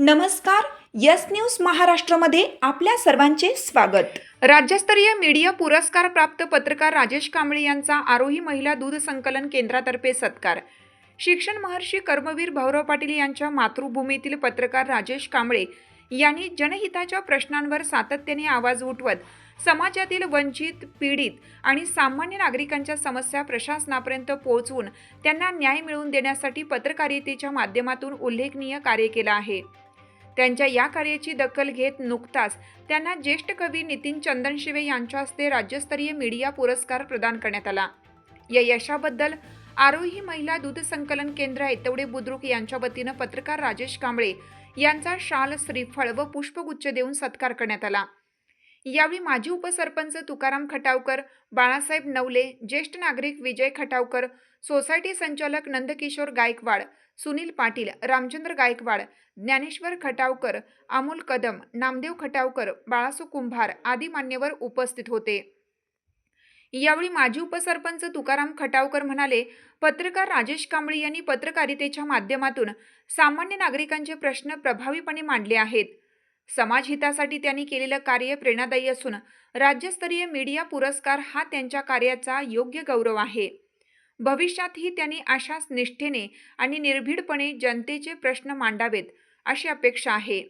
नमस्कार. Yes news महाराष्ट्रामध्ये आपल्या सर्वांचे स्वागत. राज्यस्तरीय मीडिया पुरस्कार प्राप्त पत्रकार राजेश कांबळे यांचा आरोही महिला दूध संकलन केंद्रातर्फे सत्कार. शिक्षण महर्षी कर्मवीर भाऊराव पाटील यांच्या मातृभूमीतील पत्रकार राजेश कांबळे यांनी जनहिताच्या प्रश्नांवर सातत्याने आवाज उठवत समाजातील वंचित, पीडित आणि सामान्य नागरिकांच्या समस्या प्रशासनापर्यंत पोहोचवून त्यांना न्याय मिळवून देण्यासाठी पत्रकारितेच्या माध्यमातून उल्लेखनीय कार्य केले आहे. त्यांच्या या कार्याची दखल घेत नुकताच त्यांना ज्येष्ठ कवी नितीन चंदनशिवे यांच्या हस्ते राज्यस्तरीय मीडिया पुरस्कार प्रदान करण्यात आला. या यशाबद्दल आरोही महिला दूध संकलन केंद्र ऐतवडे बुद्रुक यांच्या वतीनं पत्रकार राजेश कांबळे यांचा शाल, श्रीफळ व पुष्पगुच्छ देऊन सत्कार करण्यात आला. यावेळी माजी उपसरपंच तुकाराम खटावकर, बाळासाहेब नवले, ज्येष्ठ नागरिक विजय खटावकर, सोसायटी संचालक नंदकिशोर गायकवाड, सुनील पाटील, रामचंद्र गायकवाड, ज्ञानेश्वर खटावकर, अमोल कदम, नामदेव खटावकर, बाळासू कुंभार आदी मान्यवर उपस्थित होते. यावेळी माजी उपसरपंच तुकाराम खटावकर म्हणाले, पत्रकार राजेश कांबळे यांनी पत्रकारितेच्या माध्यमातून सामान्य नागरिकांचे प्रश्न प्रभावीपणे मांडले आहेत. समाजहितासाठी त्यांनी केलेलं कार्य प्रेरणादायी असून राज्यस्तरीय मीडिया पुरस्कार हा त्यांच्या कार्याचा योग्य गौरव आहे. भविष्यातही त्यांनी अशाच निष्ठेने आणि निर्भीडपणे जनतेचे प्रश्न मांडावेत अशी अपेक्षा आहे.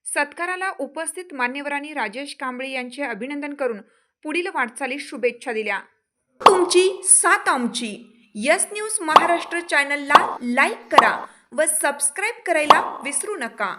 सत्काराला उपस्थित मान्यवरांनी राजेश कांबळे यांचे अभिनंदन करून पुढील वाटचालीस शुभेच्छा दिल्या. तुमची साथ आमची. यस न्यूज महाराष्ट्र चॅनलला लाईक करा व सबस्क्राईब करायला विसरू नका.